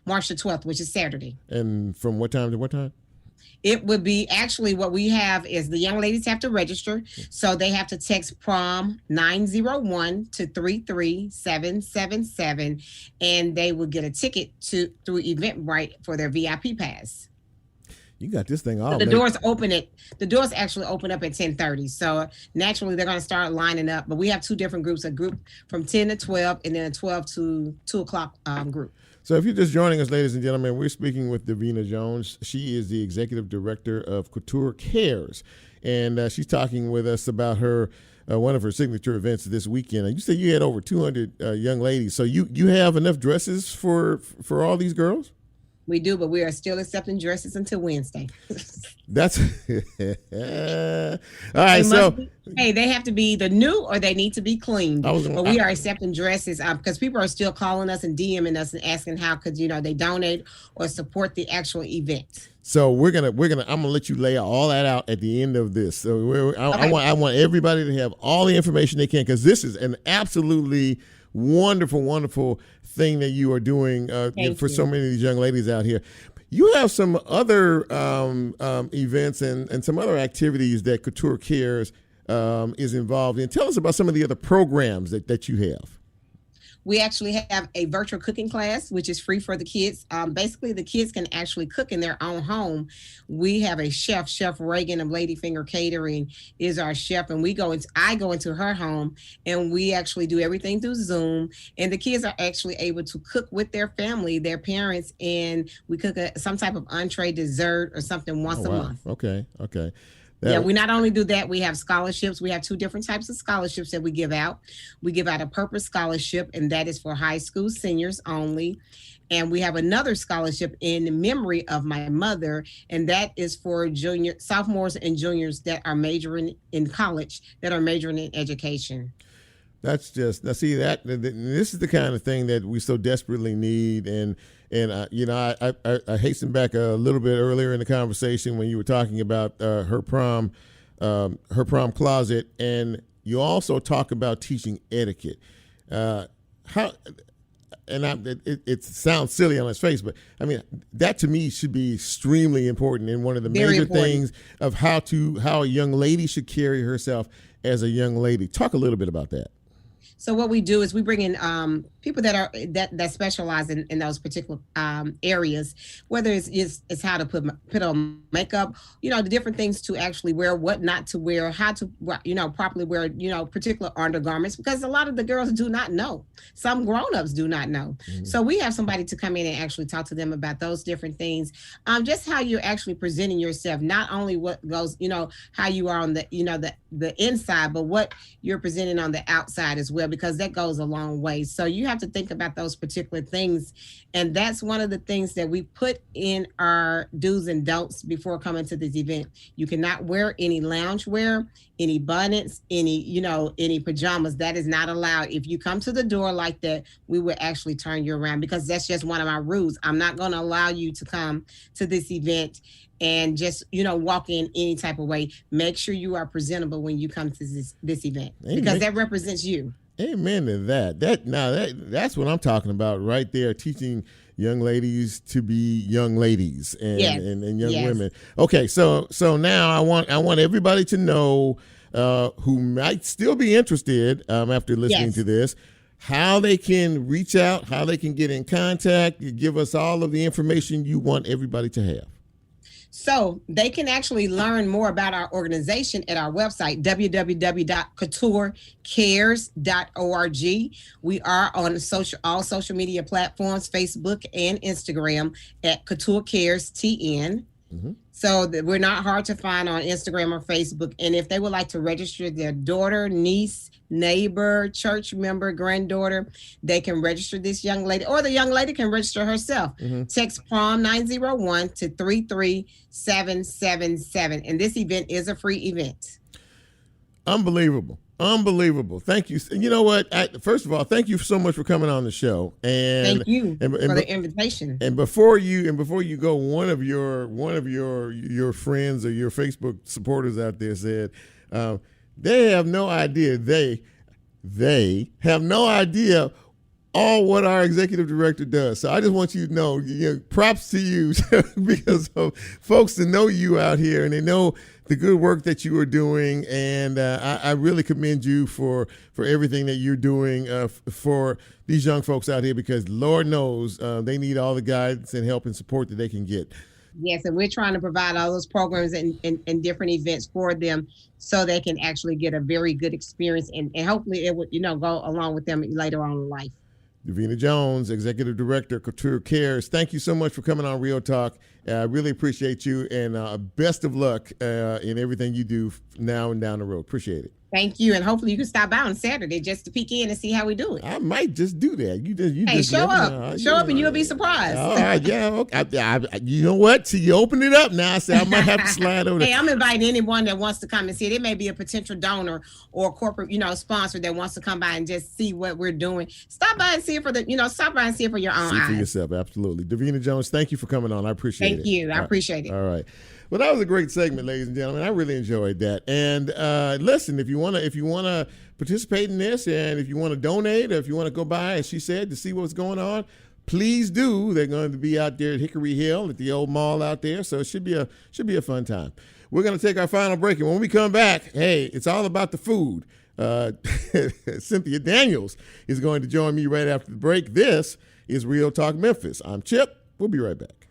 12th, which is Saturday. And from what time to what time? It would be actually what we have is the young ladies have to register. So they have to text prom 901 to 33777 and they will get a ticket through Eventbrite for their VIP pass. You got this thing all. The doors actually open up at 10:30. So naturally they're going to start lining up. But we have two different groups, a group from 10 to 12 and then a 12 to 2 o'clock group. So if you're just joining us, ladies and gentlemen, we're speaking with Davina Jones. She is the executive director of Couture Cares, and she's talking with us about her one of her signature events this weekend. And you said you had over 200 young ladies. So you have enough dresses for all these girls? We do, but we are still accepting dresses until Wednesday. That's all right. They have to be either new or they need to be cleaned. But we are accepting dresses because people are still calling us and DMing us and asking how could they donate or support the actual event. So I'm gonna let you lay all that out at the end of this. So I want everybody to have all the information they can, because this is an absolutely wonderful thing that you are doing for so many of these young ladies out here. You have some other events and some other activities that Couture Cares is involved in. Tell us about some of the other programs that you have. We actually have a virtual cooking class, which is free for the kids. Basically, the kids can actually cook in their own home. We have a chef, Chef Reagan of Ladyfinger Catering is our chef, and I go into her home, and we actually do everything through Zoom. And the kids are actually able to cook with their family, their parents, and we cook some type of entree, dessert, or something once a month. Okay. We not only do that, we have scholarships. We have 2 different types of scholarships that we give out. We give out a purpose scholarship, and that is for high school seniors only. And we have another scholarship in memory of my mother, and that is for sophomores and juniors that are majoring in college, that are majoring in education. That's just, now see, this is the kind of thing that we so desperately need. And I hastened back a little bit earlier in the conversation when you were talking about her prom closet, and you also talk about teaching etiquette. It sounds silly on its face, but I mean, that to me should be extremely important, and one of the major things of how a young lady should carry herself as a young lady. Talk a little bit about that. So what we do is we bring in people that specialize in those particular areas, whether it's how to put on makeup, the different things to actually wear, what not to wear, how to properly wear particular undergarments, because a lot of the girls do not know. Some grown-ups do not know. Mm-hmm. So we have somebody to come in and actually talk to them about those different things, just how you're actually presenting yourself, not only what goes, how you are on the inside, but what you're presenting on the outside as well, because that goes a long way. So you have to think about those particular things. And that's one of the things that we put in our do's and don'ts before coming to this event. You cannot wear any loungewear, any bonnets, any pajamas. That is not allowed. If you come to the door like that, we will actually turn you around, because that's just one of my rules. I'm not going to allow you to come to this event and just, walk in any type of way. Make sure you are presentable when you come to this event, because that represents you. Amen to that. That's what I'm talking about right there, teaching young ladies to be young ladies and young women. Okay, so now I want everybody to know who might still be interested after listening to this, how they can reach out, how they can get in contact. You give us all of the information you want everybody to have. So they can actually learn more about our organization at our website, www.couturecares.org. We are on all social media platforms, Facebook and Instagram at Couture Cares TN. Mm-hmm. So we're not hard to find on Instagram or Facebook. And if they would like to register their daughter, niece, neighbor, church member, granddaughter, they can register this young lady, or the young lady can register herself. Mm-hmm. Text PROM 901 to 33777. And this event is a free event. Unbelievable. Thank you. And you know what? First of all, thank you so much for coming on the show. And thank you for the invitation. And before you go, one of your friends or your Facebook supporters out there said they have no idea. They have no idea all what our executive director does. So I just want you to know, props to you because of folks to know you out here, and they know the good work that you are doing. And I really commend you for everything that you're doing for these young folks out here, because Lord knows they need all the guidance and help and support that they can get. Yes, and we're trying to provide all those programs and different events for them so they can actually get a very good experience, and hopefully it would, go along with them later on in life. Davina Jones, Executive Director, Couture Cares. Thank you so much for coming on Real Talk. I really appreciate you, and best of luck in everything you do now and down the road. Appreciate it. Thank you, and hopefully you can stop by on Saturday just to peek in and see how we do it. I might just do that. Show up, and you'll be surprised. All right, yeah. You know what? See, you open it up now. I say I might have to slide over there. Hey, I'm inviting anyone that wants to come and see it. It may be a potential donor or corporate, sponsor that wants to come by and just see what we're doing. Stop by and see it for your own see eyes. For yourself, absolutely. Davina Jones, thank you for coming on. I appreciate it. Thank you. I appreciate it. All right. Well, that was a great segment, ladies and gentlemen. I really enjoyed that. And listen, if you wanna participate in this, and if you want to donate, or if you want to go by, as she said, to see what's going on, please do. They're going to be out there at Hickory Hill at the old mall out there, so it should be a fun time. We're going to take our final break. And when we come back, hey, it's all about the food. Cynthia Daniels is going to join me right after the break. This is Real Talk Memphis. I'm Chip. We'll be right back.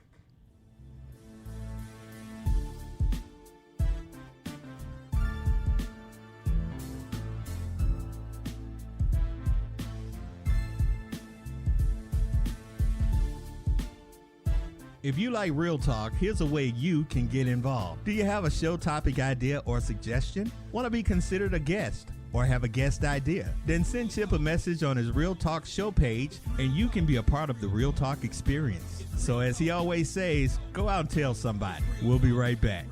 If you like Real Talk, here's a way you can get involved. Do you have a show topic idea or suggestion? Want to be considered a guest or have a guest idea? Then send Chip a message on his Real Talk show page and you can be a part of the Real Talk experience. So as he always says, go out and tell somebody. We'll be right back.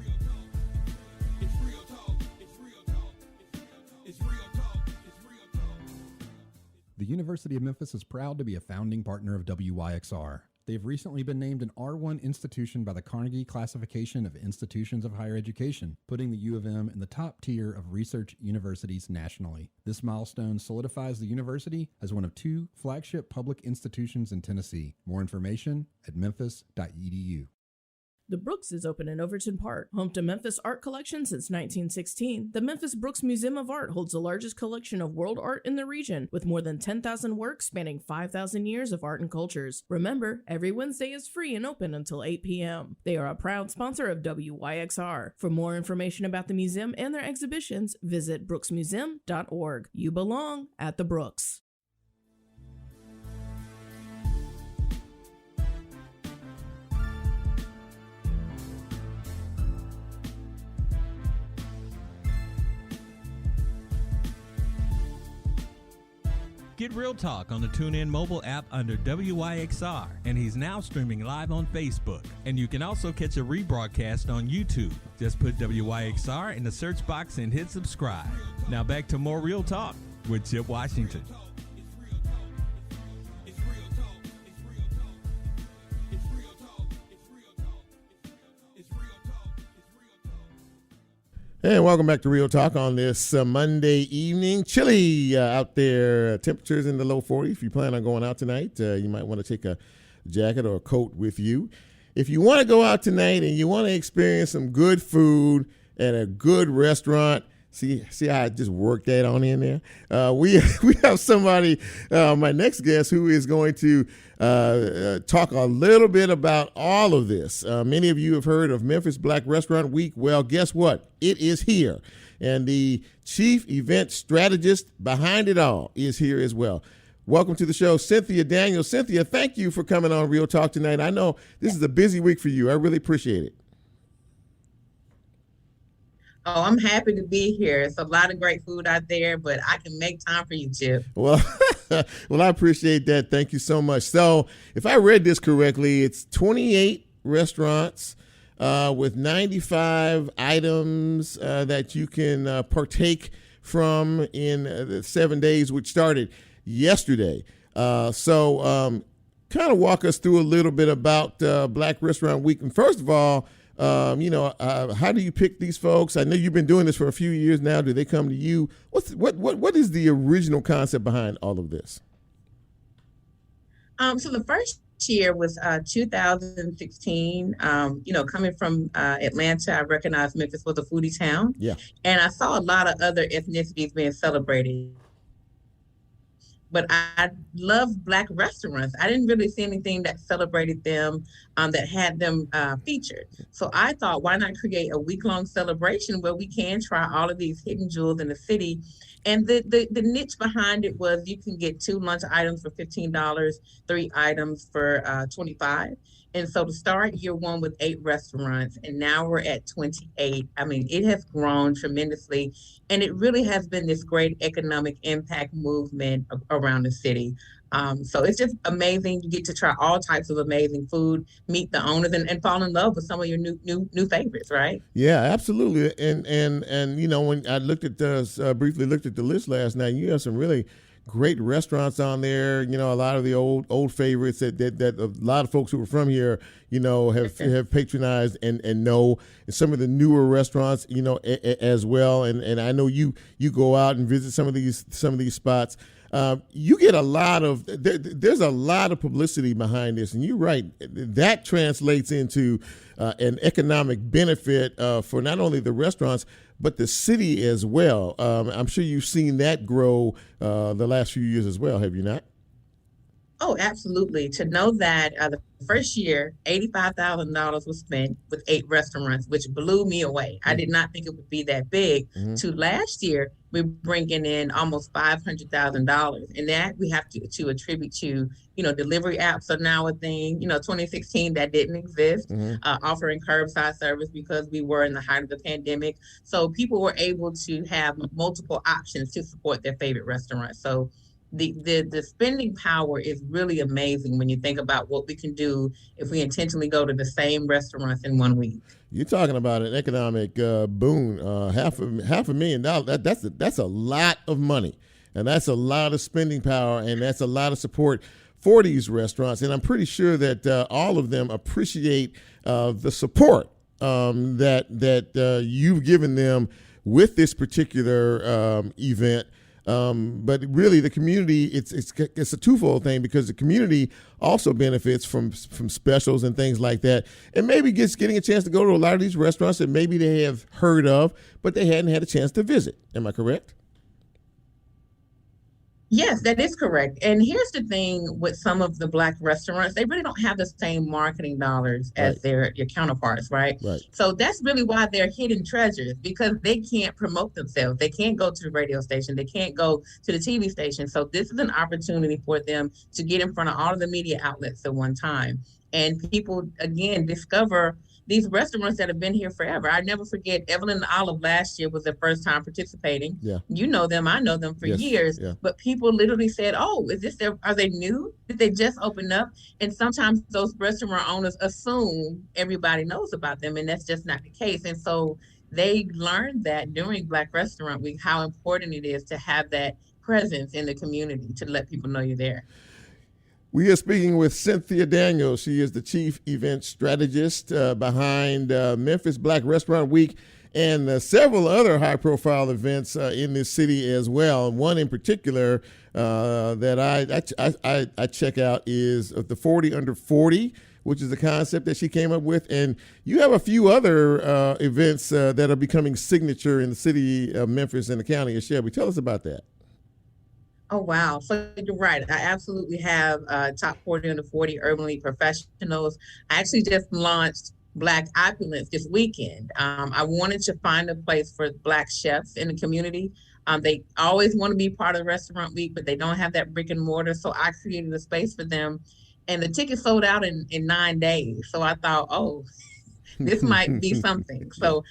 The University of Memphis is proud to be a founding partner of WYXR. They've recently been named an R1 institution by the Carnegie Classification of Institutions of Higher Education, putting the U of M in the top tier of research universities nationally. This milestone solidifies the university as one of 2 flagship public institutions in Tennessee. More information at memphis.edu. The Brooks is open in Overton Park. Home to Memphis art collection since 1916, the Memphis Brooks Museum of Art holds the largest collection of world art in the region, with more than 10,000 works spanning 5,000 years of art and cultures. Remember, every Wednesday is free and open until 8 p.m. They are a proud sponsor of WYXR. For more information about the museum and their exhibitions, visit brooksmuseum.org. You belong at the Brooks. Get Real Talk on the TuneIn mobile app under WYXR, and he's now streaming live on Facebook. And you can also catch a rebroadcast on YouTube. Just put WYXR in the search box and hit subscribe. Now back to more Real Talk with Chip Washington. And welcome back to Real Talk on this Monday evening. Chilly out there. Temperatures in the low 40s. If you plan on going out tonight, you might want to take a jacket or a coat with you. If you want to go out tonight and you want to experience some good food at a good restaurant, see how I just worked that on in there? We have somebody, my next guest, who is going to talk a little bit about all of this. Many of you have heard of Memphis Black Restaurant Week. Well, guess what? It is here. And the chief event strategist behind it all is here as well. Welcome to the show, Cynthia Daniels. Cynthia, thank you for coming on Real Talk tonight. I know this is a busy week for you. I really appreciate it. Oh, I'm happy to be here. It's a lot of great food out there, but I can make time for you, Chip. Well, I appreciate that. Thank you so much. So if I read this correctly, it's 28 restaurants with 95 items that you can partake from in the 7 days, which started yesterday. So kind of walk us through a little bit about Black Restaurant Week. And first of all, how do you pick these folks? I know you've been doing this for a few years now. Do they come to you? What is the original concept behind all of this? So the first year was 2016. Coming from Atlanta, I recognized Memphis was a foodie town. Yeah. And I saw a lot of other ethnicities being celebrated. But I love Black restaurants. I didn't really see anything that celebrated them, that had them featured. So I thought, why not create a week-long celebration where we can try all of these hidden jewels in the city? And the niche behind it was you can get 2 lunch items for $15, 3 items for $25. And so to start year one with 8 restaurants, and now we're at 28. I mean, it has grown tremendously, and it really has been this great economic impact movement around the city. So it's just amazing. You get to try all types of amazing food, meet the owners, and fall in love with some of your new favorites, right? Yeah, absolutely. And when I looked at briefly looked at the list last night, you have some really great restaurants on there. You know, a lot of the old favorites that a lot of folks who are from here, you know, have patronized and know. And some of the newer restaurants, you know, as well. And I know you go out and visit some of these spots. You get a lot of there's a lot of publicity behind this, and you're right. That translates into an economic benefit for not only the restaurants but the city as well. I'm sure you've seen that grow the last few years as well, have you not? Oh, absolutely. To know that the first year, $85,000 was spent with 8 restaurants, which blew me away. I did not think it would be that big. To last year, we're bringing in almost $500,000. And that we have to attribute to, you know, delivery apps are now a thing. You know, 2016, that didn't exist, offering curbside service because we were in the height of the pandemic. So people were able to have multiple options to support their favorite restaurant. So the spending power is really amazing when you think about what we can do if we intentionally go to the same restaurants in 1 week. You're talking about an economic boon, $500,000. That's a lot of money, and that's a lot of spending power, and that's a lot of support for these restaurants. And I'm pretty sure that all of them appreciate the support that you've given them with this particular event. But really, the community, it's a twofold thing, because the community also benefits from specials and things like that, and maybe getting a chance to go to a lot of these restaurants that maybe they have heard of, but they hadn't had a chance to visit. Am I correct? Yes, that is correct. And here's the thing with some of the Black restaurants, they really don't have the same marketing dollars as your counterparts, right? So that's really why they're hidden treasures, because they can't promote themselves. They can't go to the radio station. They can't go to the TV station. So this is an opportunity for them to get in front of all of the media outlets at one time. And people, again, discover these restaurants that have been here forever. I never forget, Evelyn and Olive last year was their first time participating. Yeah. You know them, I know them for years, but people literally said, oh, are they new? Did they just open up? And sometimes those restaurant owners assume everybody knows about them, and that's just not the case. And so they learned that during Black Restaurant Week, how important it is to have that presence in the community to let people know you're there. We are speaking with Cynthia Daniels. She is the chief event strategist behind Memphis Black Restaurant Week and several other high-profile events in this city as well. And one in particular that I check out is the 40 Under 40, which is the concept that she came up with. And you have a few other events that are becoming signature in the city of Memphis and the county of Shelby. Tell us about that. Oh, wow. So you're right. I absolutely have Top 40 Under 40 Urban League Professionals. I actually just launched Black Opulence this weekend. I wanted to find a place for Black chefs in the community. They always want to be part of the restaurant week, but they don't have that brick and mortar. So I created a space for them, and the tickets sold out in 9 days. So I thought, oh, this might be something. So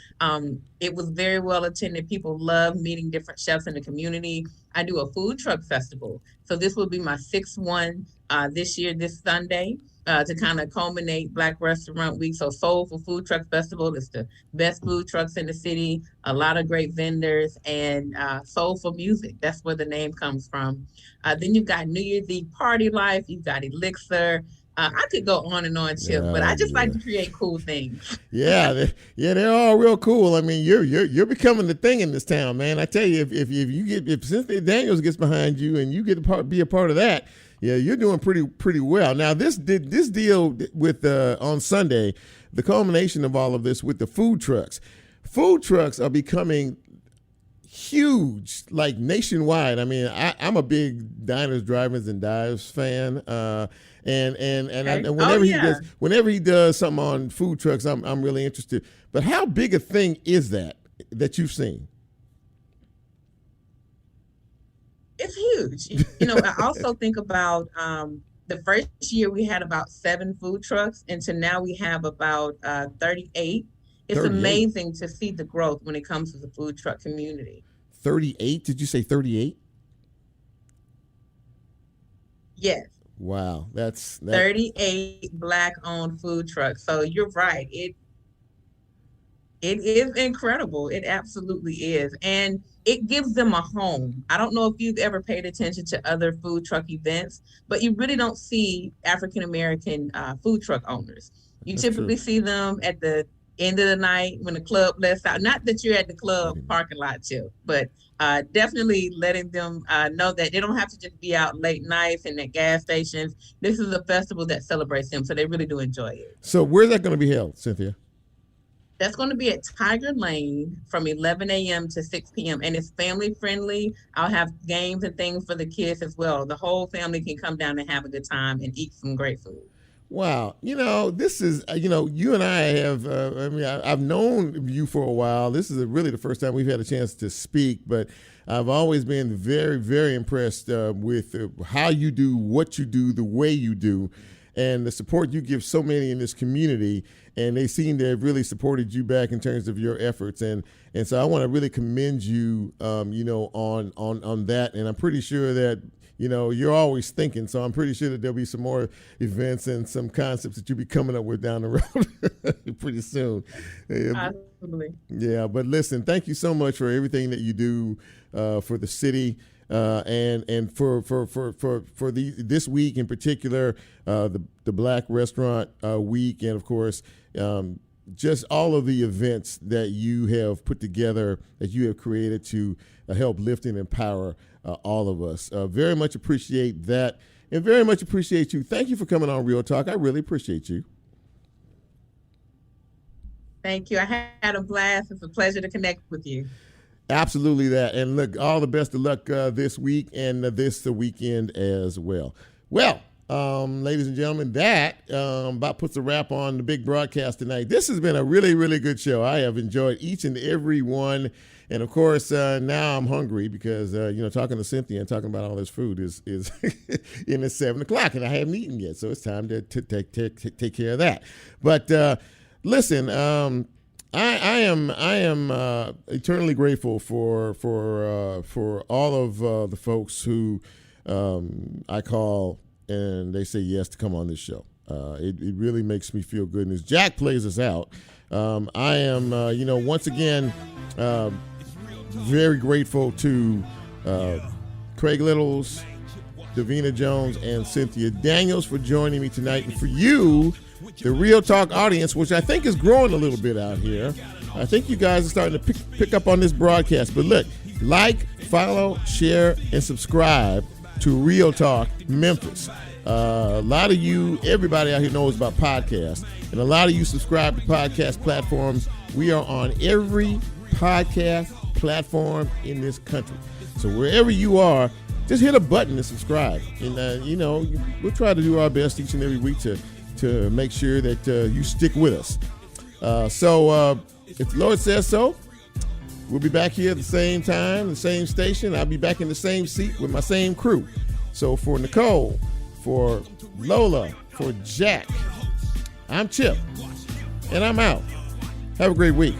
it was very well attended. People love meeting different chefs in the community. I do a food truck festival. So this will be my 6th one this year, this Sunday, to kind of culminate Black Restaurant Week. So Soulful Food Truck Festival is the best food trucks in the city, a lot of great vendors, and soulful music. That's where the name comes from. Then you've got New Year's Eve party life. You've got Elixir. I could go on and on, Chip, but I just like to create cool things. They're all real cool. I mean, you're becoming the thing in this town, man. I tell you, if Cynthia Daniels gets behind you and you get to be a part of that, you're doing pretty well. Now, this deal with on Sunday, the culmination of all of this with the food trucks. Food trucks are becoming huge, like nationwide. I mean, I'm a big Diners, Drive-Ins, and Dives fan. And whenever he does something on food trucks, I'm really interested. But how big a thing is that you've seen? It's huge. I also think about the first year we had about 7 food trucks, and to now we have about 38. It's 38. Amazing to see the growth when it comes to the food truck community. 38? Did you say 38? Yes. Wow, that's 38 Black-owned food trucks. So you're right. It is incredible. It absolutely is. And it gives them a home. I don't know if you've ever paid attention to other food truck events, but you really don't see African American food truck owners. You That's typically true. see them at the end of the night when the club lets out. Not that you're at the club parking lot too, but definitely letting them know that they don't have to just be out late nights and at gas stations. This is a festival that celebrates them, so they really do enjoy it. So where's that going to be held, Cynthia? That's going to be at Tiger Lane from 11 a.m. to 6 p.m. And it's family friendly. I'll have games and things for the kids as well. The whole family can come down and have a good time and eat some great food. Wow. This is, you and I have, I've known you for a while. This is really the first time we've had a chance to speak, but I've always been very, very impressed with how you do what you do, the way you do, and the support you give so many in this community. And they seem to have really supported you back in terms of your efforts. And so I want to really commend you, on that. And I'm pretty sure that, you're always thinking. So I'm pretty sure that there'll be some more events and some concepts that you'll be coming up with down the road pretty soon. Absolutely. Yeah. But listen, thank you so much for everything that you do for the city. And for this week in particular, the Black Restaurant Week, and of course, just all of the events that you have put together, that you have created to help lift and empower all of us. Very much appreciate that, and very much appreciate you. Thank you for coming on Real Talk. I really appreciate you. Thank you. I had a blast. It's a pleasure to connect with you. Absolutely that. And look, all the best of luck this week and this weekend as well. Well, ladies and gentlemen, that about puts a wrap on the big broadcast tonight. This has been a really, really good show. I have enjoyed each and every one. And of course, now I'm hungry because, talking to Cynthia and talking about all this food is and it's 7:00 and I haven't eaten yet. So it's time to take care of that. But listen, I am eternally grateful for all of the folks who I call and they say yes to come on this show. It really makes me feel good. And as Jack plays us out, I am once again very grateful to Craig Littles, Davina Jones, and Cynthia Daniels for joining me tonight, and for you, the Real Talk audience, which I think is growing a little bit out here. I think you guys are starting to pick up on this broadcast. But look, like, follow, share, and subscribe to Real Talk Memphis. A lot of you, everybody out here knows about podcasts, and a lot of you subscribe to podcast platforms. We are on every podcast platform in this country. So wherever you are, just hit a button to subscribe. And, we'll try to do our best each and every week to make sure that you stick with us. So if the Lord says so, we'll be back here at the same time, the same station. I'll be back in the same seat with my same crew. So for Nicole, for Lola, for Jack, I'm Chip, and I'm out. Have a great week.